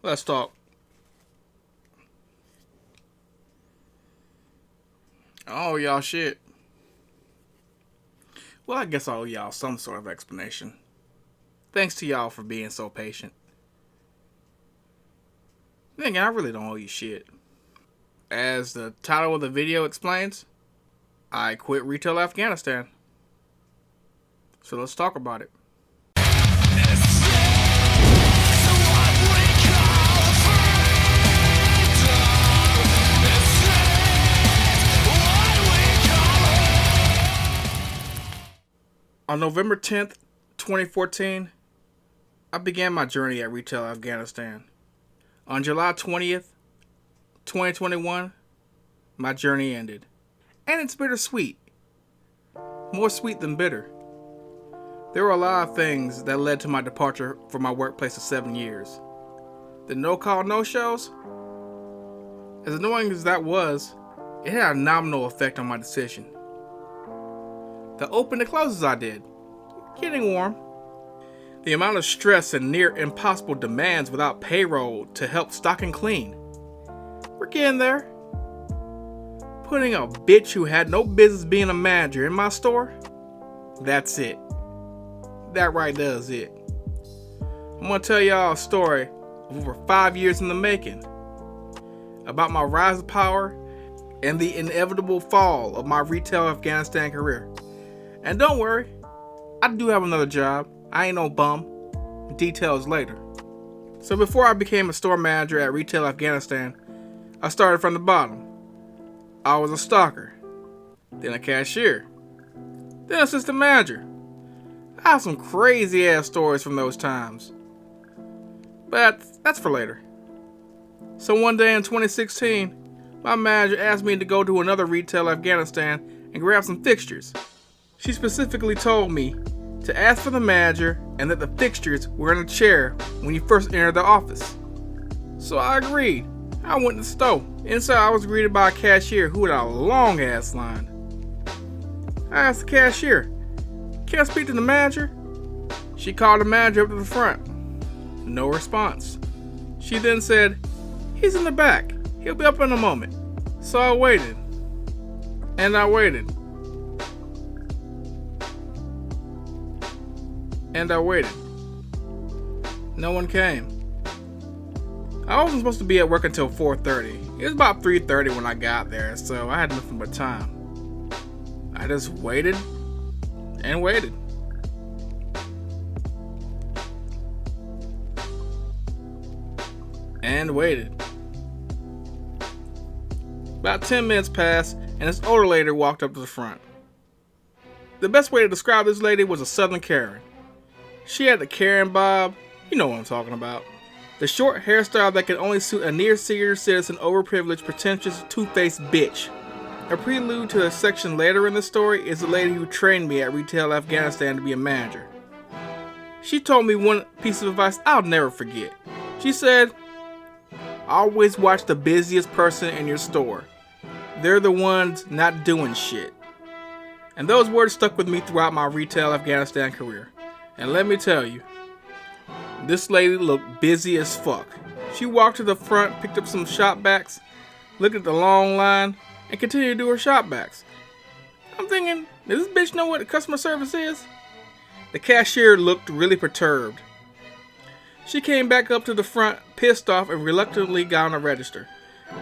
Let's talk. Oh, y'all shit. Well, I guess I owe y'all some sort of explanation. Thanks to y'all for being so patient. Then again, I really don't owe you shit. As the title of the video explains, I quit retail Afghanistan. So let's talk about it. On November 10th, 2014, I began my journey at retail Afghanistan. On July 20th, 2021, my journey ended. And it's bittersweet. More sweet than bitter. There were a lot of things that led to my departure from my workplace of 7 years. The no-call, no-shows? As annoying as that was, it had a nominal effect on my decision. The open and closes I did. Getting warm. The amount of stress and near impossible demands without payroll to help stock and clean. We're getting there. Putting a bitch who had no business being a manager in my store? That's it. That right there is it. I'm gonna tell y'all a story of over 5 years in the making. About my rise to power and the inevitable fall of my retail Afghanistan career. And don't worry, I do have another job. I ain't no bum. Details later. So before I became a store manager at retail Afghanistan, I started from the bottom. I was a stocker, then a cashier, then assistant manager. I have some crazy ass stories from those times. But that's for later. So one day in 2016, my manager asked me to go to another retail Afghanistan and grab some fixtures. She specifically told me to ask for the manager and that the fixtures were in a chair when you first entered the office. So I agreed. I went to the store. Inside I was greeted by a cashier who had a long ass line. I asked the cashier, "Can I speak to the manager?" She called the manager up to the front. No response. She then said, "He's in the back. He'll be up in a moment." So I waited. And I waited. And I waited. No one came. I wasn't supposed to be at work until 4:30. It was about 3:30 when I got there, so I had nothing but time. I just waited and waited. And waited. About 10 minutes passed, and this older lady walked up to the front. The best way to describe this lady was a Southern Karen. She had the Karen bob, you know what I'm talking about. The short hairstyle that can only suit a near senior citizen, overprivileged, pretentious, two-faced bitch. A prelude to a section later in the story is the lady who trained me at retail Afghanistan to be a manager. She told me one piece of advice I'll never forget. She said, "Always watch the busiest person in your store. They're the ones not doing shit." And those words stuck with me throughout my retail Afghanistan career. And let me tell you, this lady looked busy as fuck. She walked to the front, picked up some shop backs, looked at the long line, and continued to do her shop backs. I'm thinking, does this bitch know what customer service is? The cashier looked really perturbed. She came back up to the front, pissed off, and reluctantly got on the register.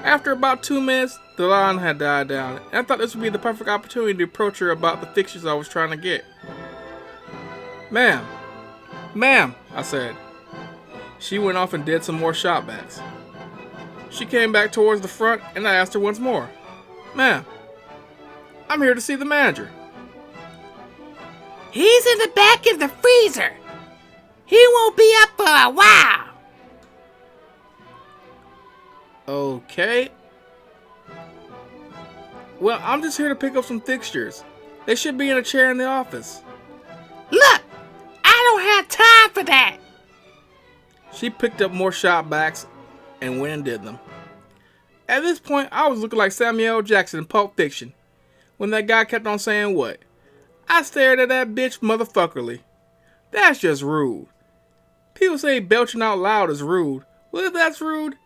After about 2 minutes, the line had died down, and I thought this would be the perfect opportunity to approach her about the fixtures I was trying to get. Ma'am, I said. She went off and did some more shop backs. She came back towards the front, and I asked her once more, "Ma'am, I'm here to see the manager." "He's in the back in the freezer. He won't be up for a while." Okay. Well, I'm just here to pick up some fixtures. They should be in a chair in the office. "Look, I don't have time for that." She picked up more shop backs and went and did them. At this point, I was looking like Samuel L. Jackson in Pulp Fiction when that guy kept on saying what? I stared at that bitch motherfuckerly. That's just rude. People say belching out loud is rude. Well, if that's rude,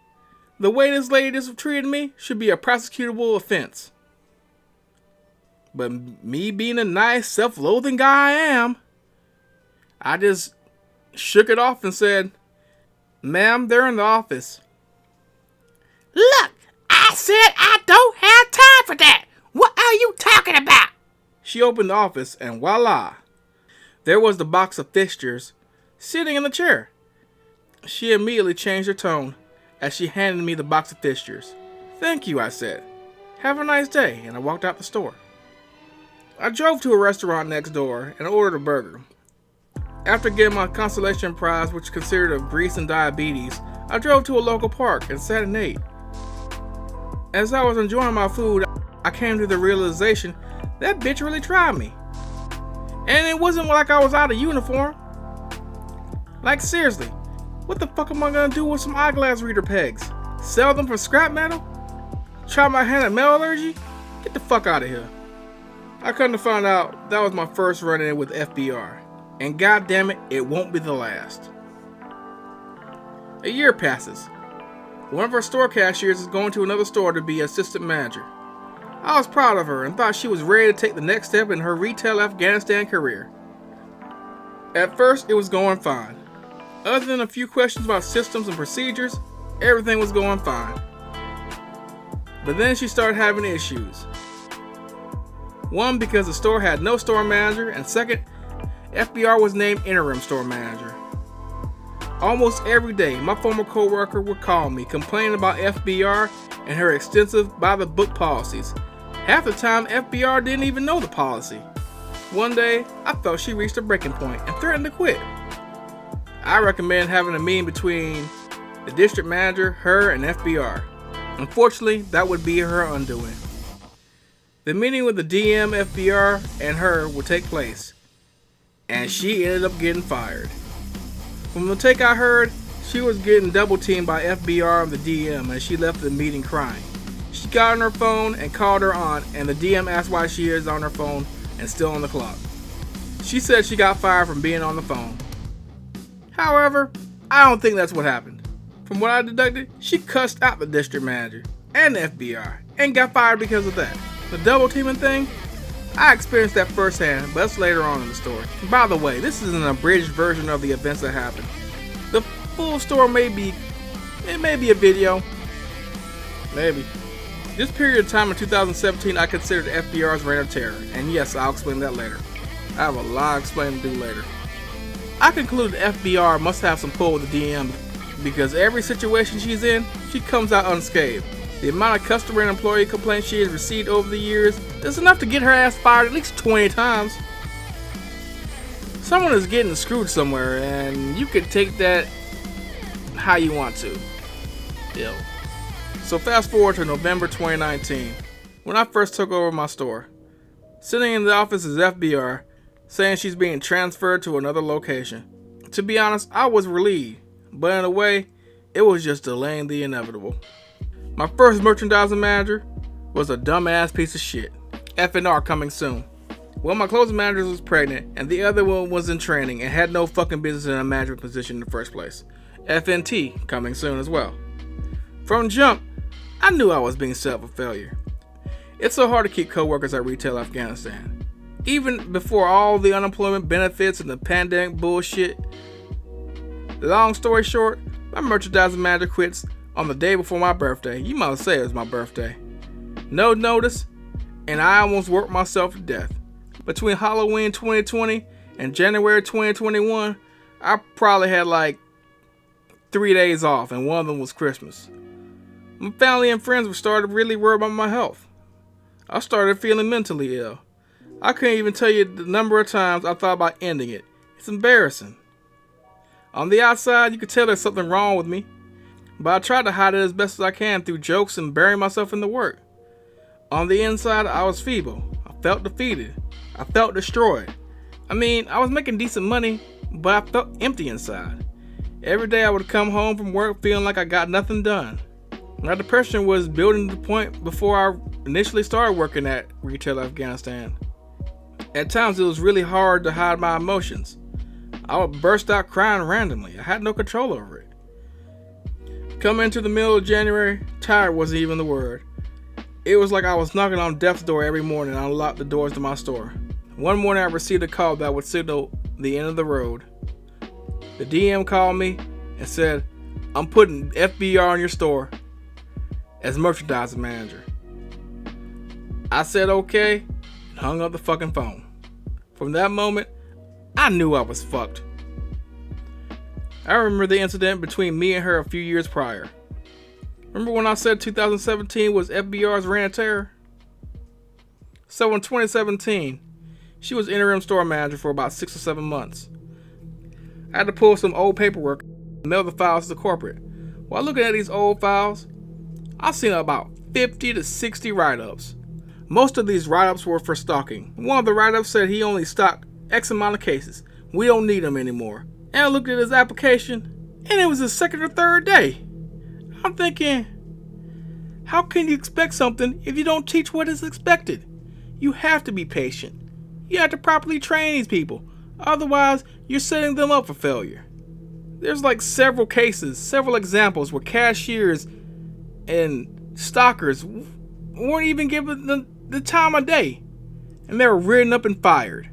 the way this lady just treated me should be a prosecutable offense. But me being a nice, self-loathing guy I am, I just shook it off and said, "Ma'am, they're in the office." Look, I said I don't have time for that. What are you talking about? She opened the office and voila, there was the box of fixtures sitting in the chair. She immediately changed her tone as she handed me the box of fixtures. "Thank you," I said. "Have a nice day," and I walked out the store. I drove to a restaurant next door and ordered a burger. After getting my consolation prize, which consisted of grease and diabetes, I drove to a local park and sat and ate. As I was enjoying my food, I came to the realization that bitch really tried me. And it wasn't like I was out of uniform. Like seriously, what the fuck am I gonna do with some eyeglass reader pegs? Sell them for scrap metal? Try my hand at metal allergy? Get the fuck out of here. I come to find out that was my first run-in with FBR. And goddammit, it won't be the last. A year passes. One of our store cashiers is going to another store to be assistant manager. I was proud of her and thought she was ready to take the next step in her retail Afghanistan career. At first, it was going fine. Other than a few questions about systems and procedures, everything was going fine. But then she started having issues. One, because the store had no store manager, and second, FBR was named interim store manager. Almost every day, my former coworker would call me complaining about FBR and her extensive by-the-book policies. Half the time, FBR didn't even know the policy. One day, I felt she reached a breaking point and threatened to quit. I recommend having a meeting between the district manager, her, and FBR. Unfortunately, that would be her undoing. The meeting with the DM, FBR, and her would take place, and she ended up getting fired. From the take I heard, she was getting double teamed by FBR and the DM, and she left the meeting crying. She got on her phone and called her aunt, and the DM asked why she is on her phone and still on the clock. She said she got fired from being on the phone. However, I don't think that's what happened. From what I deducted, she cussed out the district manager and the FBR and got fired because of that. The double teaming thing, I experienced that firsthand, but that's later on in the story. By the way, this is an abridged version of the events that happened. The full story may be a video. Maybe. This period of time in 2017 I considered FBR's reign of terror, and yes, I'll explain that later. I have a lot of explaining to do later. I concluded FBR must have some pull with the DM because every situation she's in, she comes out unscathed. The amount of customer and employee complaints she has received over the years is enough to get her ass fired at least 20 times. Someone is getting screwed somewhere, and you can take that how you want to. Ill. So fast forward to November 2019, when I first took over my store. Sitting in the office is FBR, saying she's being transferred to another location. To be honest, I was relieved, but in a way, it was just delaying the inevitable. My first merchandising manager was a dumbass piece of shit. FNR coming soon. One of my closing managers was pregnant, and the other one was in training and had no fucking business in a management position in the first place. FNT coming soon as well. From jump, I knew I was being set up for failure. It's so hard to keep coworkers at retail Afghanistan. Even before all the unemployment benefits and the pandemic bullshit. Long story short, my merchandising manager quits on the day before my birthday. You might say it was my birthday. No notice, and I almost worked myself to death. Between Halloween 2020 and January 2021, I probably had like 3 days off, and one of them was Christmas. My family and friends were starting to really worry about my health. I started feeling mentally ill. I couldn't even tell you the number of times I thought about ending it. It's embarrassing. On the outside, you could tell there's something wrong with me, but I tried to hide it as best as I can through jokes and burying myself in the work. On the inside, I was feeble. I felt defeated. I felt destroyed. I mean, I was making decent money, but I felt empty inside. Every day I would come home from work feeling like I got nothing done. My depression was building to the point before I initially started working at Retail Afghanistan. At times it was really hard to hide my emotions. I would burst out crying randomly. I had no control over it. Coming into the middle of January, tired wasn't even the word. It was like I was knocking on death's door every morning and unlocked the doors to my store. One morning I received a call that would signal the end of the road. The DM called me and said, "I'm putting FBR in your store as merchandising manager." I said okay and hung up the fucking phone. From that moment, I knew I was fucked. I remember the incident between me and her a few years prior. Remember when I said 2017 was FBR's reign of terror? So in 2017, she was interim store manager for about 6 or 7 months. I had to pull some old paperwork and mail the files to corporate. While looking at these old files, I seen about 50 to 60 write-ups. Most of these write-ups were for stalking. One of the write-ups said he only stocked X amount of cases. We don't need them anymore. And I looked at his application, and it was his second or third day. I'm thinking, how can you expect something if you don't teach what is expected? You have to be patient. You have to properly train these people. Otherwise, you're setting them up for failure. There's like several cases, several examples where cashiers and stockers weren't even given the time of day. And they were written up and fired.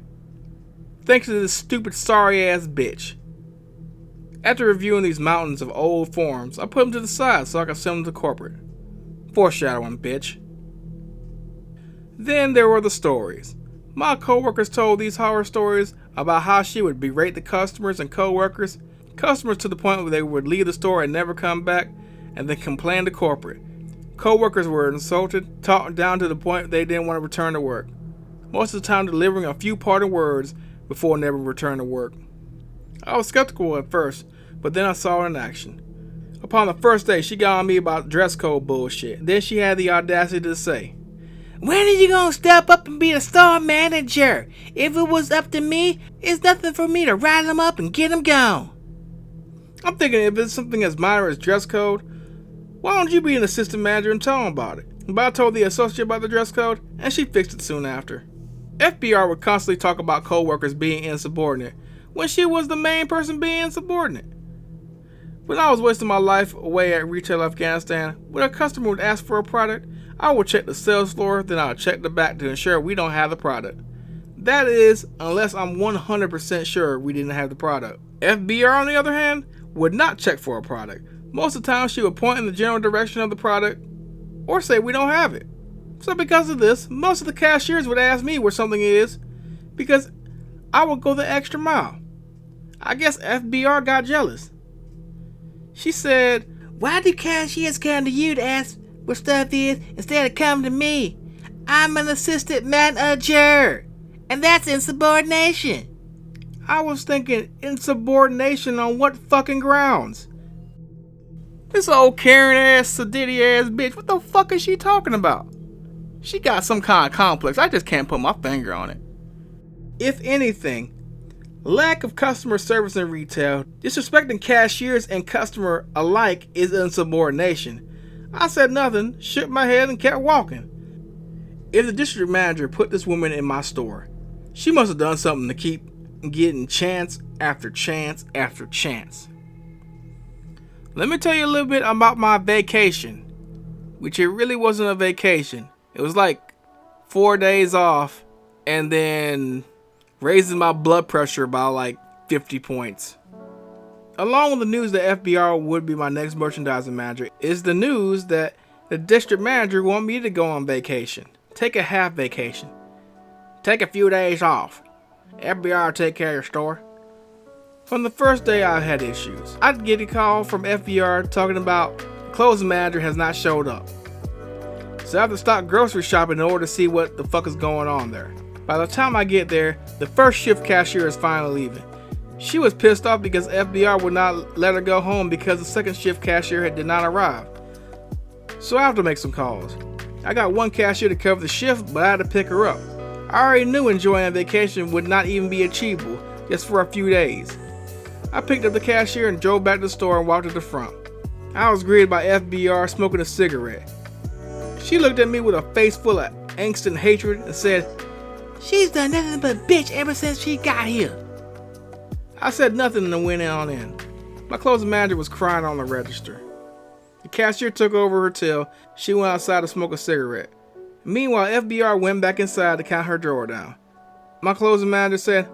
Thanks to this stupid sorry ass bitch. After reviewing these mountains of old forms, I put them to the side so I could send them to corporate. Foreshadowing, bitch. Then there were the stories. My coworkers told these horror stories about how she would berate the customers and coworkers, customers to the point where they would leave the store and never come back, and then complain to corporate. Coworkers were insulted, talked down to the point they didn't want to return to work. Most of the time delivering a few parting words before never returning to work. I was skeptical at first, but then I saw her in action. Upon the first day, she got on me about dress code bullshit. Then she had the audacity to say, "When are you gonna step up and be a store manager? If it was up to me, it's nothing for me to rile them up and get them gone." I'm thinking if it's something as minor as dress code, why don't you be an assistant manager and tell them about it? But I told the associate about the dress code, and she fixed it soon after. FBR would constantly talk about coworkers being insubordinate, when she was the main person being insubordinate. When I was wasting my life away at Retail Afghanistan, when a customer would ask for a product, I would check the sales floor, then I would check the back to ensure we don't have the product. That is, unless I'm 100% sure we didn't have the product. FBR, on the other hand, would not check for a product. Most of the time, she would point in the general direction of the product, or say we don't have it. So because of this, most of the cashiers would ask me where something is, because I would go the extra mile. I guess FBR got jealous. She said, "Why do cashiers come to you to ask where stuff is instead of coming to me? I'm an assistant manager, and that's insubordination." I was thinking, insubordination on what fucking grounds? This old Karen ass, sedity ass bitch, what the fuck is she talking about? She got some kind of complex, I just can't put my finger on it. If anything, lack of customer service in retail, disrespecting cashiers and customer alike is insubordination. I said nothing, shook my head and kept walking. If the district manager put this woman in my store, she must have done something to keep getting chance after chance after chance. Let me tell you a little bit about my vacation, which it really wasn't a vacation. It was like 4 days off and then raising my blood pressure by like 50 points. Along with the news that FBR would be my next merchandising manager is the news that the district manager wanted me to go on vacation. Take a half vacation. Take a few days off. FBR will take care of your store. From the first day I had issues. I'd get a call from FBR talking about the closing manager has not showed up. So I have to stop grocery shopping in order to see what the fuck is going on there. By the time I get there, the first shift cashier is finally leaving. She was pissed off because FBR would not let her go home because the second shift cashier did not arrive. So I have to make some calls. I got one cashier to cover the shift, but I had to pick her up. I already knew enjoying a vacation would not even be achievable just for a few days. I picked up the cashier and drove back to the store and walked to the front. I was greeted by FBR smoking a cigarette. She looked at me with a face full of angst and hatred and said, "She's done nothing but bitch ever since she got here." I said nothing and went on in. My closing manager was crying on the register. cashier took over her till she went outside to smoke a cigarette. Meanwhile, FBR went back inside to count her drawer down. My closing manager said,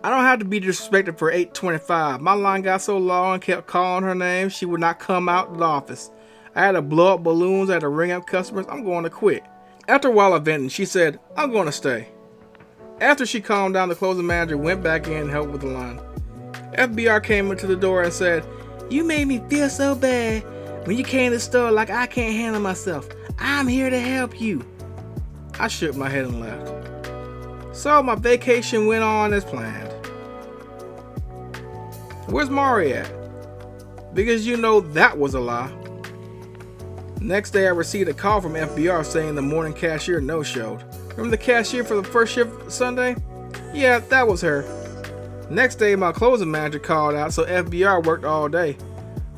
"I don't have to be disrespected for 8:25. My line got so long and kept calling her name, she would not come out of the office. I had to blow up balloons, I had to ring up customers. I'm going to quit." After a while of venting, she said, "I'm going to stay." After she calmed down, the closing manager went back in and helped with the line. FBR came into the door and said, "You made me feel so bad when you came to the store like I can't handle myself. I'm here to help you." I shook my head and laughed. So my vacation went on as planned. Where's Mari at? Because you know that was a lie. Next day I received a call from FBR saying the morning cashier no-showed. Remember the cashier for the first shift Sunday? Yeah, that was her. Next day my closing manager called out, so FBR worked all day.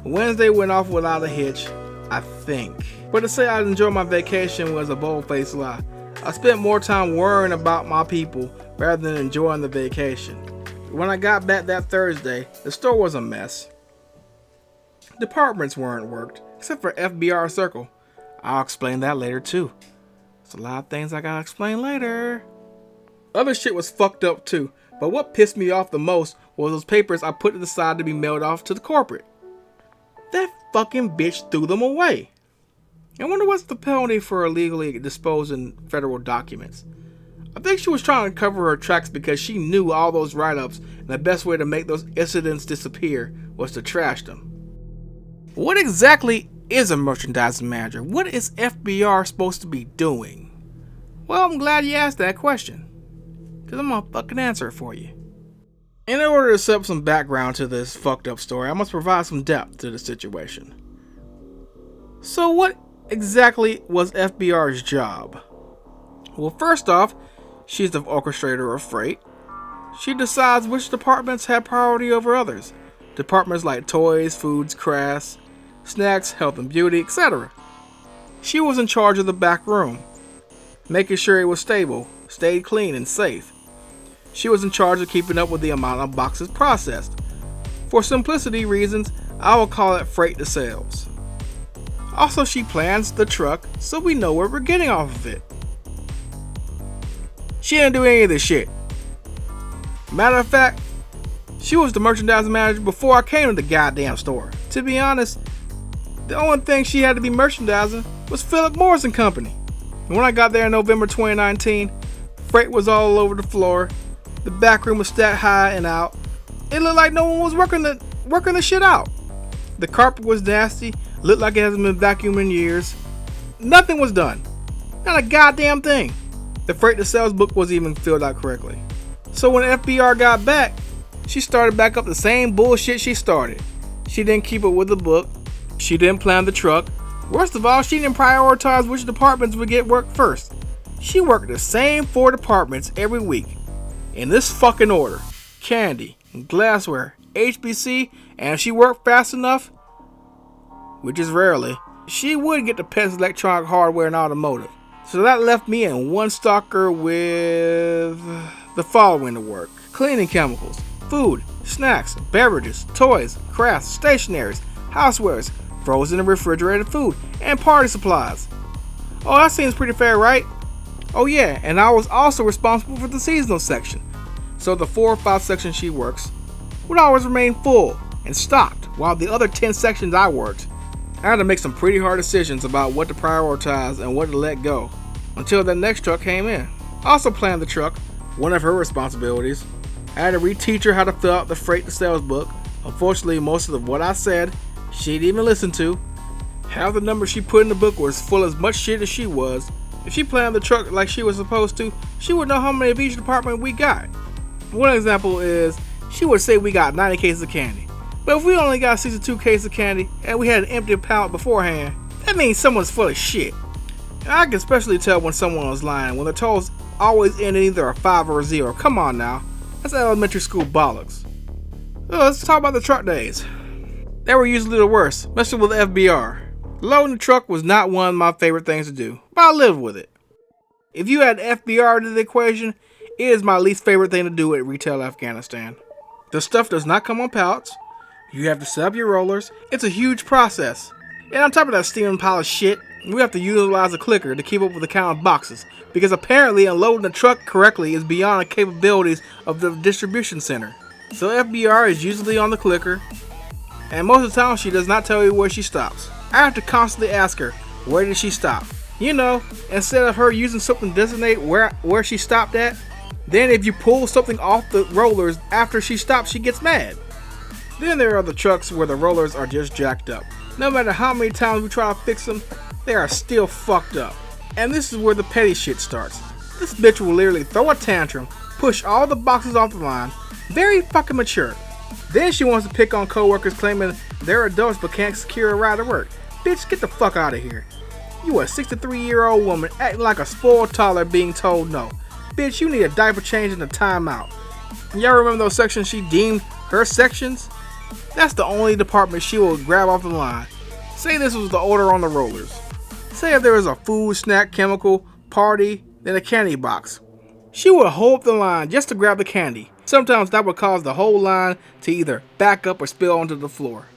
Wednesday went off without a hitch, I think. But to say I'd enjoy my vacation was a bold-faced lie. I spent more time worrying about my people rather than enjoying the vacation. When I got back that Thursday, the store was a mess. Departments weren't worked, except for FBR Circle. I'll explain that later too. There's a lot of things I gotta explain later. Other shit was fucked up too, but what pissed me off the most was those papers I put to the side to be mailed off to the corporate. That fucking bitch threw them away. I wonder what's the penalty for illegally disposing federal documents. I think she was trying to cover her tracks because she knew all those write-ups and the best way to make those incidents disappear was to trash them. What exactly is a merchandising manager? What is FBR supposed to be doing? Well, I'm glad you asked that question, because I'm gonna fucking answer it for you. In order to set up some background to this fucked up story, I must provide some depth to the situation. So what exactly was FBR's job? Well, first off, she's the orchestrator of freight. She decides which departments have priority over others. Departments like toys, foods, crafts, snacks, health and beauty, etc. She was in charge of the back room, making sure it was stable, stayed clean and safe. She was in charge of keeping up with the amount of boxes processed. For simplicity reasons, I will call it freight to sales. Also, she plans the truck so we know what we're getting off of it. She didn't do any of this shit. Matter of fact, she was the merchandising manager before I came to the goddamn store. To be honest, the only thing she had to be merchandising was Philip Morris and Company. And when I got there in November 2019, freight was all over the floor. The back room was stacked high and out. It looked like no one was working the shit out. The carpet was nasty, looked like it hasn't been vacuumed in years. Nothing was done. Not a goddamn thing. The freight to sales book wasn't even filled out correctly. So when FBR got back, she started back up the same bullshit she started. She didn't keep up with the book. She didn't plan the truck. Worst of all, she didn't prioritize which departments would get work first. She worked the same 4 departments every week. In this fucking order: candy, glassware, HBC, and if she worked fast enough, which is rarely, she would get the pets, electronic hardware, and automotive. So that left me in one stalker with the following to work: cleaning chemicals, food, snacks, beverages, toys, crafts, stationaries, housewares, frozen and refrigerated food, and party supplies. Oh, that seems pretty fair, right? Oh yeah, and I was also responsible for the seasonal section. So the 4 or 5 sections she works would always remain full and stocked, while the other 10 sections I worked, I had to make some pretty hard decisions about what to prioritize and what to let go until the next truck came in. I also planned the truck, one of her responsibilities. I had to reteach her how to fill out the freight to sales book. Unfortunately, most of what I said, she didn't even listen to. Half the numbers she put in the book was full as much shit as she was. If she planned the truck like she was supposed to, she would know how many of each department we got. One example is, she would say we got 90 cases of candy. But if we only got 62 cases of candy and we had an empty pallet beforehand, that means someone's full of shit. And I can especially tell when someone was lying when the totals always end in either a 5 or a 0. Come on now, that's elementary school bollocks. So let's talk about the truck days. They were usually the worst, especially with FBR. Loading the truck was not one of my favorite things to do, but I lived with it. If you add FBR to the equation, it is my least favorite thing to do at Retail Afghanistan. The stuff does not come on pallets. You have to set up your rollers. It's a huge process. And on top of that steaming pile of shit, we have to utilize a clicker to keep up with the count of boxes, because apparently unloading the truck correctly is beyond the capabilities of the distribution center. So FBR is usually on the clicker, and most of the time she does not tell you where she stops. I have to constantly ask her, where did she stop? You know, instead of her using something to designate where she stopped at, then if you pull something off the rollers after she stops, she gets mad. Then there are the trucks where the rollers are just jacked up. No matter how many times we try to fix them, they are still fucked up. And this is where the petty shit starts. This bitch will literally throw a tantrum, push all the boxes off the line, very fucking mature. Then she wants to pick on coworkers claiming they're adults but can't secure a ride to work. Bitch, get the fuck out of here. You a 63-year-old woman acting like a spoiled toddler being told no. Bitch, you need a diaper change and a timeout. Y'all remember those sections she deemed her sections? That's the only department she will grab off the line. Say this was the order on the rollers. Say if there was a food, snack, chemical, party, then a candy box. She would hold up the line just to grab the candy. Sometimes that would cause the whole line to either back up or spill onto the floor.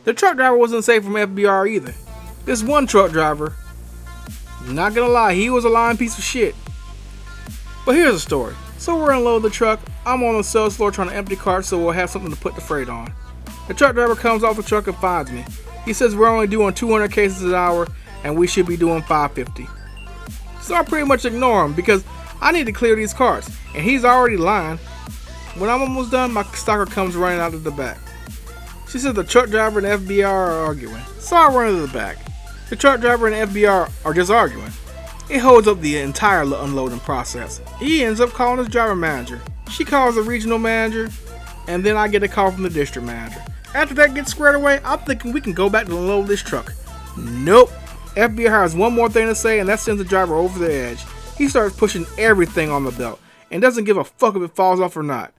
The truck driver wasn't safe from FBR either. This one truck driver, not gonna lie, he was a lying piece of shit. But here's the story. So we're unloading the truck. I'm on the sales floor trying to empty carts so we'll have something to put the freight on. The truck driver comes off the truck and finds me. He says we're only doing 200 cases an hour and we should be doing 550. So I pretty much ignore him because I need to clear these carts and he's already lying. When I'm almost done, my stalker comes running out of the back. She says the truck driver and FBR are arguing. So I run to the back. The truck driver and FBR are just arguing. It holds up the entire unloading process. He ends up calling his driver manager. She calls the regional manager, and then I get a call from the district manager. After that gets squared away, I'm thinking we can go back to unload this truck. Nope. FBR has one more thing to say, and that sends the driver over the edge. He starts pushing everything on the belt, and doesn't give a fuck if it falls off or not.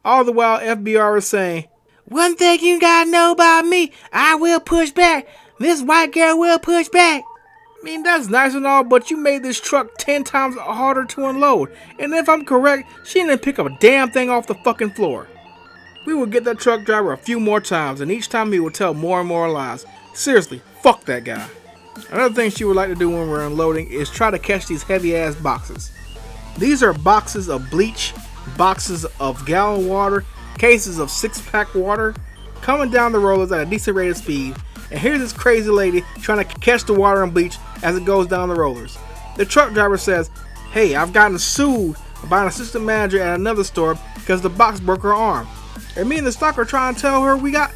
All the while, FBR is saying, "One thing you gotta know about me, I will push back. This white girl will push back." I mean, that's nice and all, but you made this truck 10 times harder to unload. And if I'm correct, she didn't pick up a damn thing off the fucking floor. We would get that truck driver a few more times, and each time he would tell more and more lies. Seriously, fuck that guy. Another thing she would like to do when we're unloading is try to catch these heavy ass boxes. These are boxes of bleach, boxes of gallon water, cases of 6-pack water, coming down the rollers at a decent rate of speed. And here's this crazy lady trying to catch the water and bleach as it goes down the rollers. The truck driver says, "Hey, I've gotten sued by an assistant manager at another store because the box broke her arm." And me and the stalker trying to tell her we got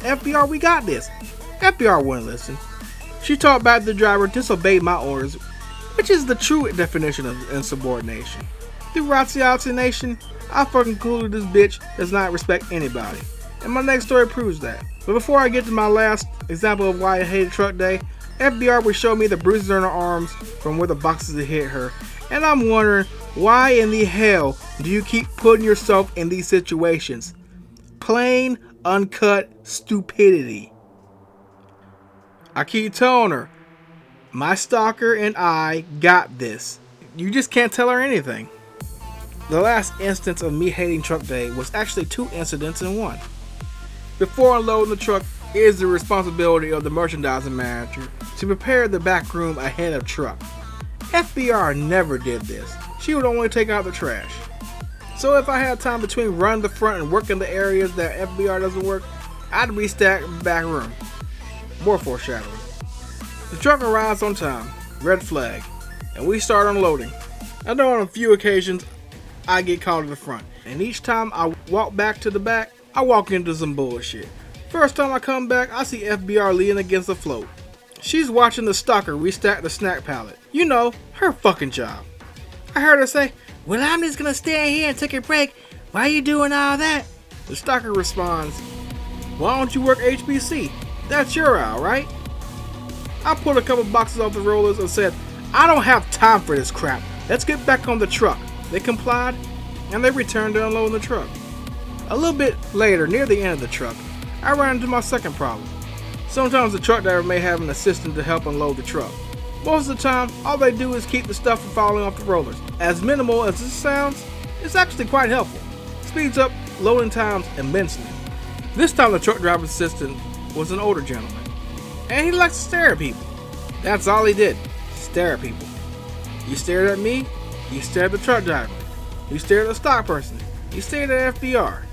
this. FBR wouldn't listen. She talked back to the driver, disobeyed my orders, which is the true definition of insubordination. Through Shoutouts Nation, I fucking concluded this bitch does not respect anybody. And my next story proves that. But before I get to my last example of why I hated truck day, FBR would show me the bruises on her arms from where the boxes had hit her. And I'm wondering, why in the hell do you keep putting yourself in these situations? Plain, uncut stupidity. I keep telling her, my stalker and I got this. You just can't tell her anything. The last instance of me hating truck day was actually 2 incidents in one. Before unloading the truck, it is the responsibility of the merchandising manager to prepare the back room ahead of truck. FBR never did this. She would only take out the trash. So if I had time between running the front and working the areas that FBR doesn't work, I'd restack the back room. More foreshadowing. The truck arrives on time, red flag, and we start unloading. I know on a few occasions I get called to the front, and each time I walk back to the back, I walk into some bullshit. First time I come back, I see FBR leaning against the float. She's watching the stalker restack the snack pallet. You know, her fucking job. I heard her say, "Well, I'm just gonna stand here and take a break. Why are you doing all that?" The stalker responds, "Why don't you work HBC? That's your aisle, right?" I pulled a couple boxes off the rollers and said, "I don't have time for this crap. Let's get back on the truck." They complied, and they returned to unloading the truck. A little bit later, near the end of the truck, I ran into my second problem. Sometimes the truck driver may have an assistant to help unload the truck. Most of the time, all they do is keep the stuff from falling off the rollers. As minimal as this sounds, it's actually quite helpful. Speeds up loading times immensely. This time the truck driver's assistant was an older gentleman. And he likes to stare at people. That's all he did. Stare at people. You stared at me, you stared at the truck driver. You stared at the stock person. You stared at FBR.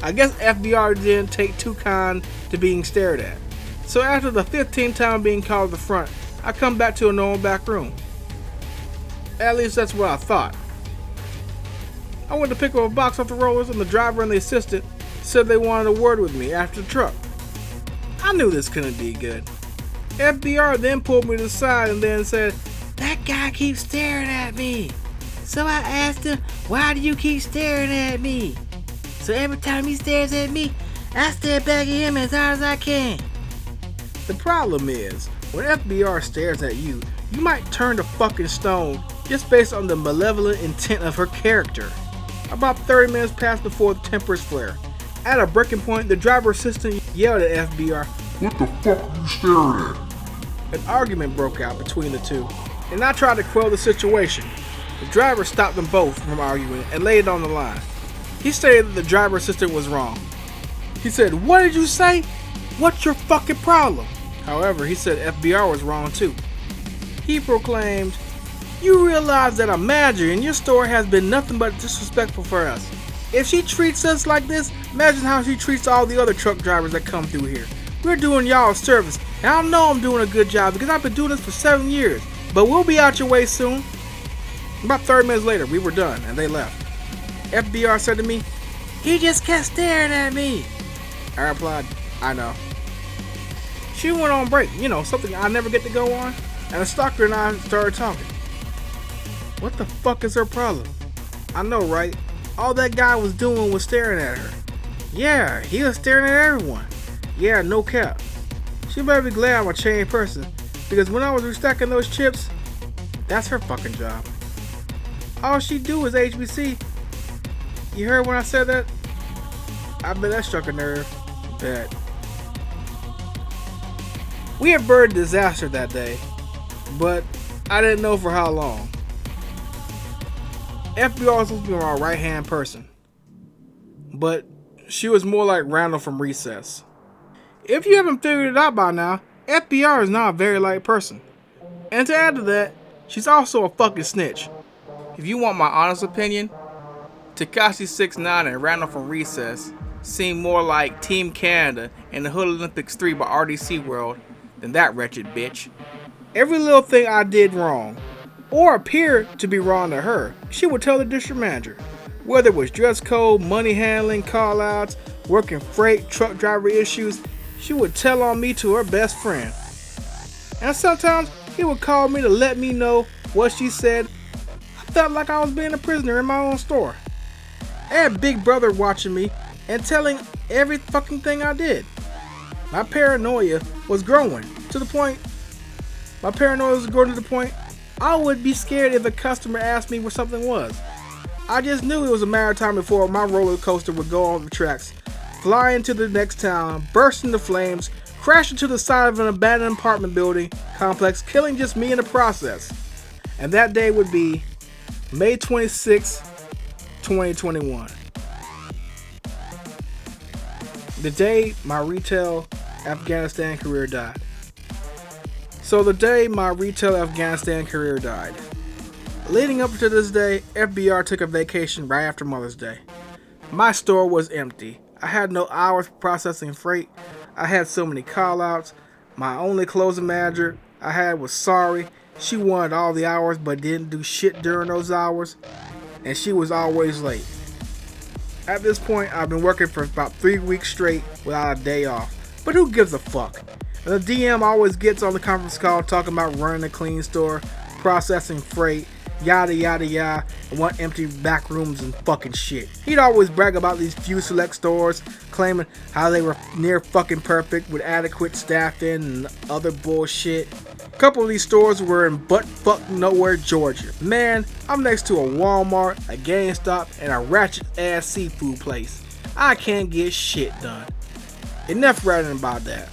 I guess FBR didn't take too kind to being stared at. So after the 15th time being called to the front, I come back to a normal back room. At least that's what I thought. I went to pick up a box off the rollers and the driver and the assistant said they wanted a word with me after the truck. I knew this couldn't be good. FBR then pulled me to the side and then said, "That guy keeps staring at me." So I asked him, "Why do you keep staring at me?" So every time he stares at me, I stare back at him as hard as I can. The problem is, when FBR stares at you, you might turn to fucking stone just based on the malevolent intent of her character. About 30 minutes passed before the tempers flare. At a breaking point, the driver assistant yelled at FBR, "What the fuck are you staring at?" An argument broke out between the two, and I tried to quell the situation. The driver stopped them both from arguing and laid it on the line. He stated that the driver assistant was wrong. He said, "What did you say? What's your fucking problem?" However, he said FBR was wrong too. He proclaimed, "You realize that a manager in your store has been nothing but disrespectful for us. If she treats us like this, imagine how she treats all the other truck drivers that come through here. We're doing y'all a service, and I know I'm doing a good job because I've been doing this for 7 years, but we'll be out your way soon." About 30 minutes later, we were done, and they left. FBR said to me, "He just kept staring at me." I replied, "I know." She went on break, something I never get to go on, and the stalker and I started talking. What the fuck is her problem? I know, right? All that guy was doing was staring at her. Yeah, he was staring at everyone. Yeah, no cap. She better be glad I'm a changed person, because when I was restacking those chips, that's her fucking job. All she do is HBC. You heard when I said that? I bet that struck a nerve. Bet. We averted disaster that day, but I didn't know for how long. FBR was supposed to be my right-hand person, but she was more like Randall from Recess. If you haven't figured it out by now, FBR is not a very light person. And to add to that, she's also a fucking snitch. If you want my honest opinion, Tekashi 6ix9ine and Randall from Recess seem more like Team Canada and the Hood Olympics 3 by RDC World than that wretched bitch. Every little thing I did wrong, or appeared to be wrong to her, she would tell the district manager. Whether it was dress code, money handling, call-outs, working freight, truck driver issues, she would tell on me to her best friend. And sometimes he would call me to let me know what she said. I felt like I was being a prisoner in my own store. I had Big Brother watching me and telling every fucking thing I did. My paranoia was growing to the point I would be scared if a customer asked me where something was. I just knew it was a matter of time before my roller coaster would go on the tracks, fly into the next town, burst into flames, crash into the side of an abandoned apartment building complex, killing just me in the process. And that day would be May 26, 2021. The day my retail Afghanistan career died. So the day my retail Afghanistan career died. Leading up to this day, FBR took a vacation right after Mother's Day. My store was empty. I had no hours for processing freight. I had so many call-outs. My only closing manager I had was sorry. She wanted all the hours but didn't do shit during those hours. And she was always late. At this point, I've been working for about 3 weeks straight without a day off. But who gives a fuck? And the DM always gets on the conference call talking about running a clean store, processing freight, yada yada yada, and want empty back rooms and fucking shit. He'd always brag about these few select stores, claiming how they were near fucking perfect with adequate staffing and other bullshit. A couple of these stores were in butt-fuck nowhere, Georgia. Man, I'm next to a Walmart, a GameStop, and a ratchet-ass seafood place. I can't get shit done. Enough ranting about that.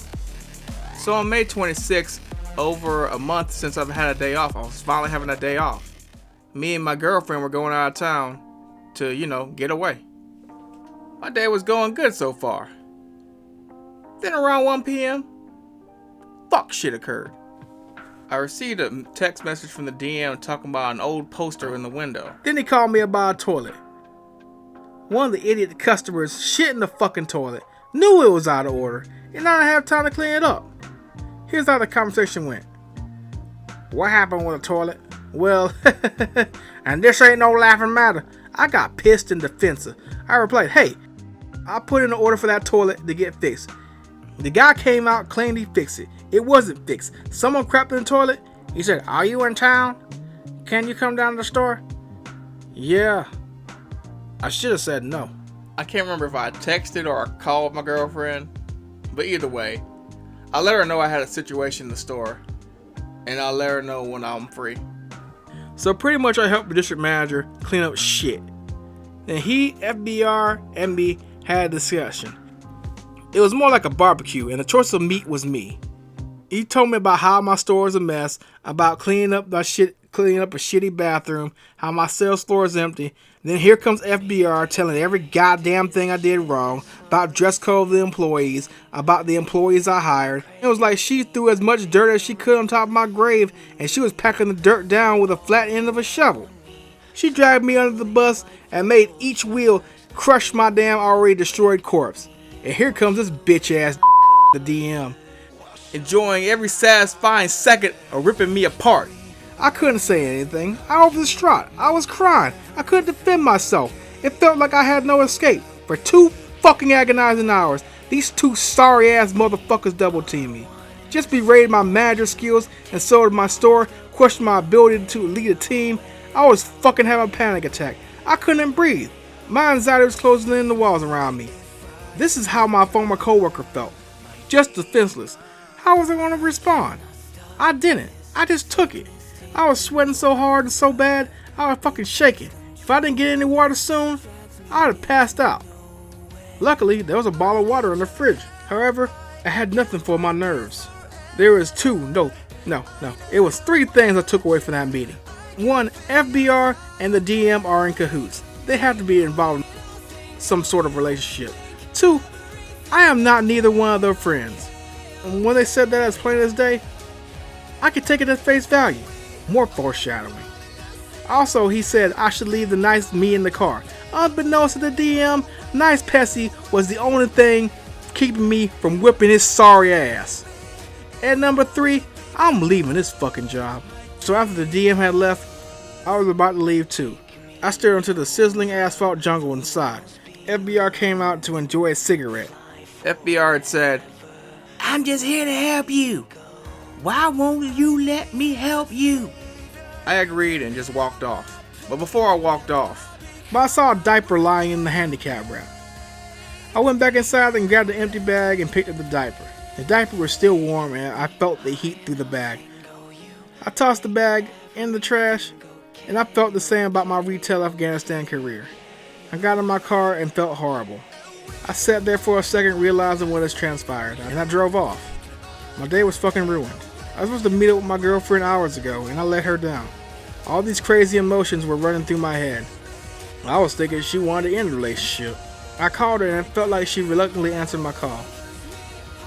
So on May 26th, over a month since I've had a day off, I was finally having a day off. Me and my girlfriend were going out of town to, get away. My day was going good so far. Then around 1 p.m., fuck shit occurred. I received a text message from the DM talking about an old poster in the window. Then he called me about a toilet. One of the idiot customers shit in the fucking toilet, knew it was out of order, and I didn't have time to clean it up. Here's how the conversation went. What happened with the toilet? Well, and this ain't no laughing matter. I got pissed and defensive. I replied, hey, I put in an order for that toilet to get fixed. The guy came out, claimed he fixed it. It wasn't fixed. Someone crapped in the toilet. He said, are you in town? Can you come down to the store? Yeah. I should have said no. I can't remember if I texted or I called my girlfriend. But either way, I let her know I had a situation in the store. And I'll let her know when I'm free. So pretty much I helped the district manager clean up shit. Then he, FBR, and me had a discussion. It was more like a barbecue, and the choice of meat was me. He told me about how my store is a mess, about cleaning up a shitty bathroom, how my sales floor is empty. Then here comes FBR telling every goddamn thing I did wrong, about dress code of the employees, about the employees I hired. It was like she threw as much dirt as she could on top of my grave, and she was packing the dirt down with a flat end of a shovel. She dragged me under the bus and made each wheel crush my damn already destroyed corpse. And here comes this bitch ass the DM, enjoying every satisfying second of ripping me apart. I couldn't say anything. I was distraught. I was crying. I couldn't defend myself. It felt like I had no escape. For 2 fucking agonizing hours, these 2 sorry ass motherfuckers double teamed me. Just berated my manager skills, insulted my store, questioned my ability to lead a team. I was fucking having a panic attack. I couldn't breathe. My anxiety was closing in the walls around me. This is how my former coworker felt. Just defenseless. How was I going to respond? I didn't. I just took it. I was sweating so hard and so bad, I was fucking shaking. If I didn't get any water soon, I'd have passed out. Luckily, there was a bottle of water in the fridge. However, I had nothing for my nerves. There was 3 things I took away from that meeting. 1, FBR and the DM are in cahoots. They have to be involved in some sort of relationship. 2, I am not neither one of their friends. And when they said that as plain as day, I could take it at face value. More foreshadowing. Also, he said I should leave the nice me in the car. Unbeknownst to the DM, nice Pessy was the only thing keeping me from whipping his sorry ass. And number 3, I'm leaving this fucking job. So after the DM had left, I was about to leave too. I stared into the sizzling asphalt jungle inside. FBR came out to enjoy a cigarette. FBR had said, I'm just here to help you. Why won't you let me help you? I agreed and just walked off. But before I walked off, I saw a diaper lying in the handicap ramp. I went back inside and grabbed the empty bag and picked up the diaper. The diaper was still warm and I felt the heat through the bag. I tossed the bag in the trash and I felt the same about my retail Afghanistan career. I got in my car and felt horrible. I sat there for a second realizing what has transpired and I drove off. My day was fucking ruined. I was supposed to meet up with my girlfriend hours ago and I let her down. All these crazy emotions were running through my head. I was thinking she wanted to end the relationship. I called her and it felt like she reluctantly answered my call.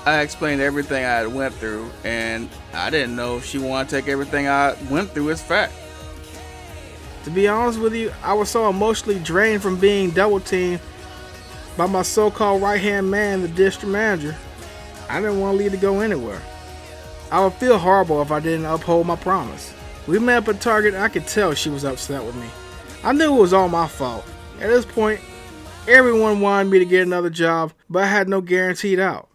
I explained everything I had went through and I didn't know if she wanted to take everything I went through as fact. To be honest with you, I was so emotionally drained from being double teamed by my so-called right-hand man, the district manager. I didn't want to leave to go anywhere. I would feel horrible if I didn't uphold my promise. We met up at Target and I could tell she was upset with me. I knew it was all my fault. At this point, everyone wanted me to get another job, but I had no guaranteed out.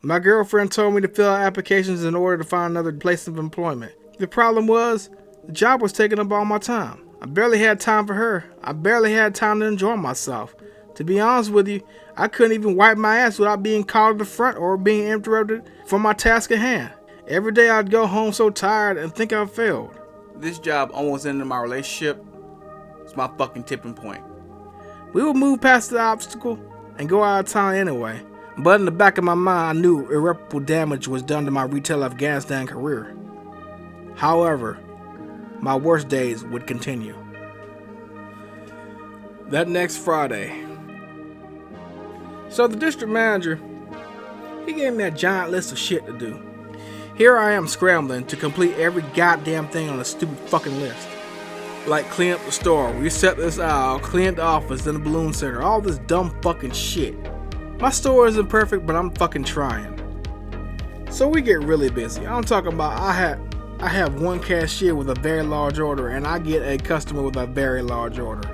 My girlfriend told me to fill out applications in order to find another place of employment. The problem was, the job was taking up all my time. I barely had time for her. I barely had time to enjoy myself. To be honest with you, I couldn't even wipe my ass without being called to the front or being interrupted from my task at hand. Every day I'd go home so tired and think I failed. This job almost ended my relationship. It's my fucking tipping point. We would move past the obstacle and go out of town anyway. But in the back of my mind, I knew irreparable damage was done to my retail Afghanistan career. However, my worst days would continue. That next Friday. So the district manager, he gave me a giant list of shit to do. Here I am scrambling to complete every goddamn thing on the stupid fucking list. Like clean up the store, reset this aisle, clean the office, then the balloon center, all this dumb fucking shit. My store isn't perfect, but I'm fucking trying. So we get really busy. I'm talking about I have one cashier with a very large order, and I get a customer with a very large order.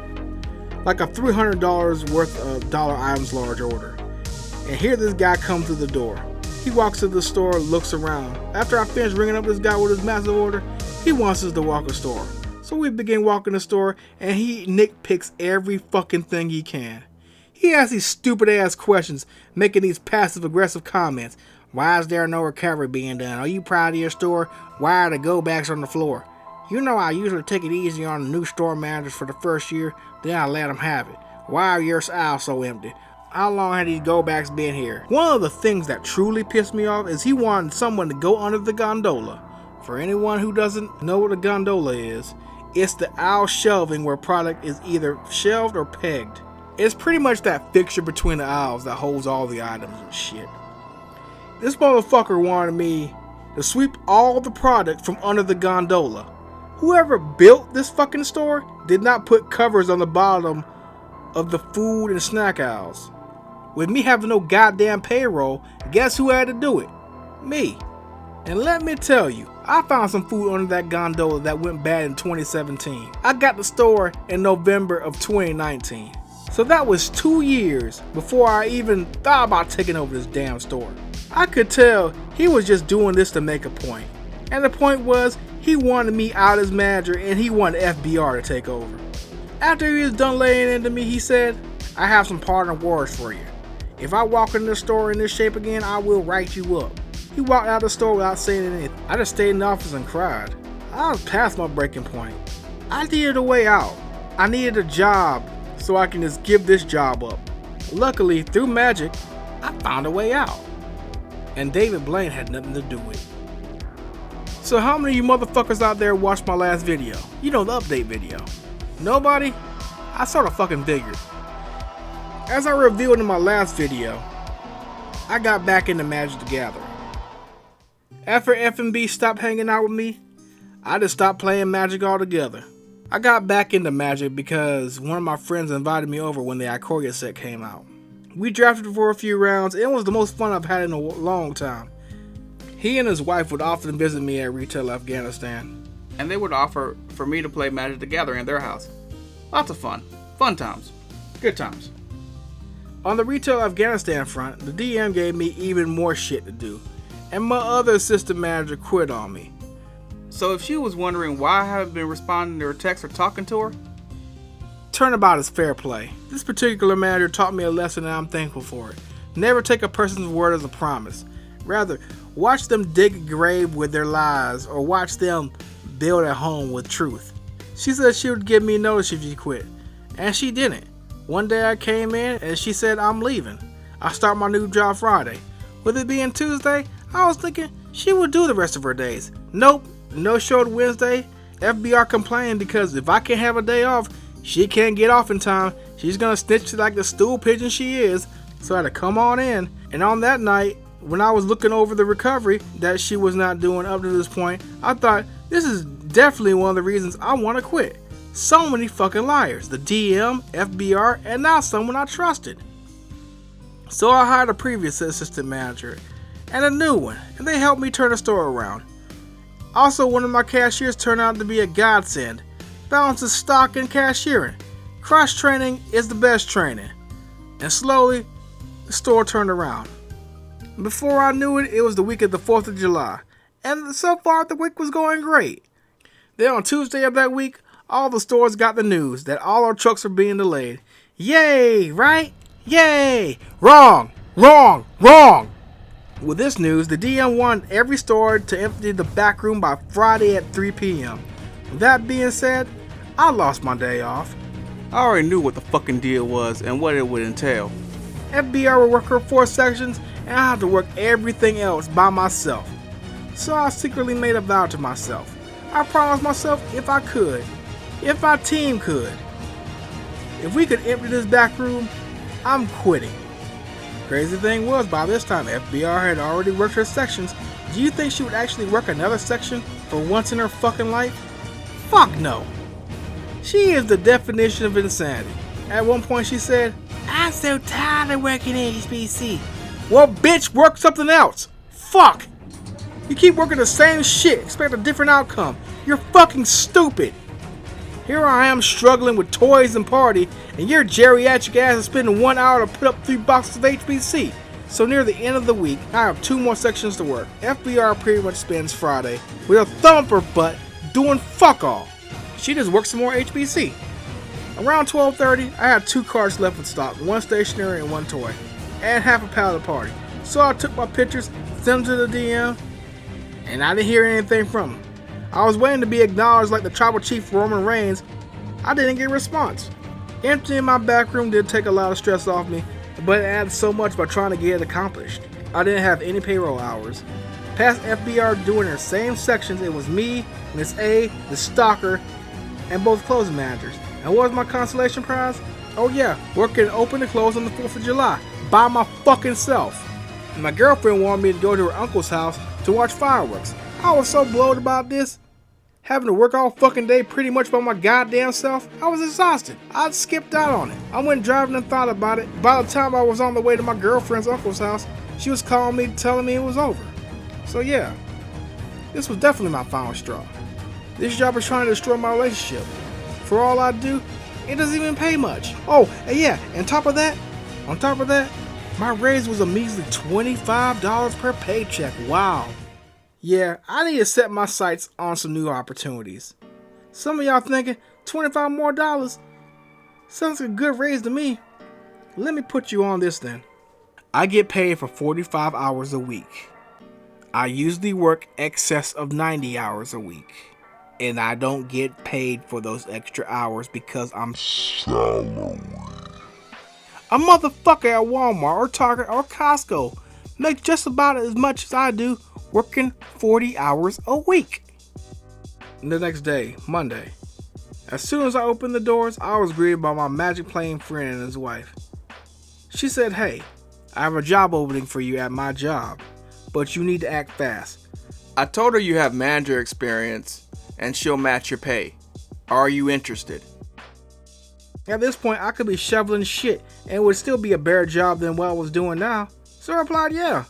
Like a $300 worth of dollar items large order. And here this guy comes to the door. He walks to the store, looks around. After I finish ringing up this guy with his massive order, he wants us to walk the store. So we begin walking the store, and he nitpicks every fucking thing he can. He asks these stupid ass questions, making these passive aggressive comments. Why is there no recovery being done? Are you proud of your store? Why are the go backs on the floor? You know I usually take it easy on the new store managers for the first year, then I let them have it. Why are your aisles so empty? How long have these go backs been here? One of the things that truly pissed me off is he wanted someone to go under the gondola. For anyone who doesn't know what a gondola is, it's the aisle shelving where product is either shelved or pegged. It's pretty much that fixture between the aisles that holds all the items and shit. This motherfucker wanted me to sweep all the product from under the gondola. Whoever built this fucking store did not put covers on the bottom of the food and snack aisles. With me having no goddamn payroll, guess who had to do it? Me. And let me tell you, I found some food under that gondola that went bad in 2017. I got the store in November of 2019. So that was 2 years before I even thought about taking over this damn store. I could tell he was just doing this to make a point. And the point was, he wanted me out as manager and he wanted FBR to take over. After he was done laying into me, he said, I have some partner words for you. If I walk in the store in this shape again, I will write you up. He walked out of the store without saying anything. I just stayed in the office and cried. I was past my breaking point. I needed a way out. I needed a job so I can just give this job up. Luckily, through magic, I found a way out. And David Blaine had nothing to do with it. So how many of you motherfuckers out there watched my last video? You know, the update video. Nobody? I sort of fucking figured. As I revealed in my last video, I got back into Magic the Gathering. After FMB stopped hanging out with me, I just stopped playing Magic altogether. I got back into Magic because one of my friends invited me over when the Ikoria set came out. We drafted for a few rounds and it was the most fun I've had in a long time. He and his wife would often visit me at Retail Afghanistan, and they would offer for me to play Magic the Gathering at their house. Lots of fun. Fun times. Good times. On the Retail Afghanistan front, the DM gave me even more shit to do, and my other assistant manager quit on me. So if she was wondering why I haven't been responding to her texts or talking to her, turnabout is fair play. This particular manager taught me a lesson and I'm thankful for it. Never take a person's word as a promise. Rather, watch them dig a grave with their lies or watch them build a home with truth. She said she would give me notice if she quit, and she didn't. One day I came in and she said I'm leaving. I start my new job Friday. With it being Tuesday, I was thinking she would do the rest of her days. Nope, no showed Wednesday. FBR complained because if I can't have a day off, she can't get off in time. She's gonna snitch like the stool pigeon she is. So I had to come on in. And on that night, when I was looking over the recovery that she was not doing up to this point, I thought this is definitely one of the reasons I want to quit. So many fucking liars. The DM, FBR, and now someone I trusted. So I hired a previous assistant manager and a new one, and they helped me turn the store around. Also, one of my cashiers turned out to be a godsend. Balances stock and cashiering. Cross-training is the best training. And slowly, the store turned around. Before I knew it, it was the week of the 4th of July. And so far, the week was going great. Then on Tuesday of that week, all the stores got the news that all our trucks were being delayed. Yay, right? Yay! Wrong! Wrong! Wrong! With this news, the DM wanted every store to empty the back room by Friday at 3 p.m. That being said, I lost my day off. I already knew what the fucking deal was and what it would entail. FBR would work her 4 sections and I had to work everything else by myself. So I secretly made a vow to myself. I promised myself if I could, if my team could, if we could empty this back room, I'm quitting. Crazy thing was, by this time FBR had already worked her sections Do you think she would actually work another section for once in her fucking life? Fuck no. She is the definition of insanity. At one point she said, I'm so tired of working at HBC. well bitch, work something else. Fuck. You keep working the same shit, expect a different outcome. You're fucking stupid. Here I am struggling with toys and party, and your geriatric ass is spending 1 hour to put up 3 boxes of HBC. So near the end of the week, I have 2 more sections to work. FBR pretty much spends Friday with a thumb up her butt doing fuck all. She just works some more HBC. Around 12:30, I had 2 cards left in stock, 1 stationery and 1 toy, and half a pallet of party. So I took my pictures, sent them to the DM, and I didn't hear anything from them. I was waiting to be acknowledged like the tribal chief Roman Reigns. I didn't get a response. Emptying my back room did take a lot of stress off me, but it added so much by trying to get it accomplished. I didn't have any payroll hours. Past FBR doing their same sections, it was me, Miss A, the stalker, and both closing managers. And what was my consolation prize? Oh yeah, working open and close on the 4th of July, by my fucking self. And my girlfriend wanted me to go to her uncle's house to watch fireworks. I was so blowed about this. Having to work all fucking day pretty much by my goddamn self, I was exhausted. I skipped out on it. I went driving and thought about it. By the time I was on the way to my girlfriend's uncle's house, she was calling me, telling me it was over. So yeah, this was definitely my final straw. This job is trying to destroy my relationship. For all I do, it doesn't even pay much. Oh, and yeah, on top of that, my raise was a measly $25 per paycheck. Wow. Yeah, I need to set my sights on some new opportunities. Some of y'all thinking, $25 more? Sounds like a good raise to me. Let me put you on this then. I get paid for 45 hours a week. I usually work excess of 90 hours a week. And I don't get paid for those extra hours because I'm salary. A motherfucker at Walmart or Target or Costco makes just about as much as I do working 40 hours a week. The next day, Monday. As soon as I opened the doors, I was greeted by my magic playing friend and his wife. She said, hey, I have a job opening for you at my job, but you need to act fast. I told her you have manager experience and she'll match your pay. Are you interested? At this point, I could be shoveling shit and it would still be a better job than what I was doing now. So I replied, yeah.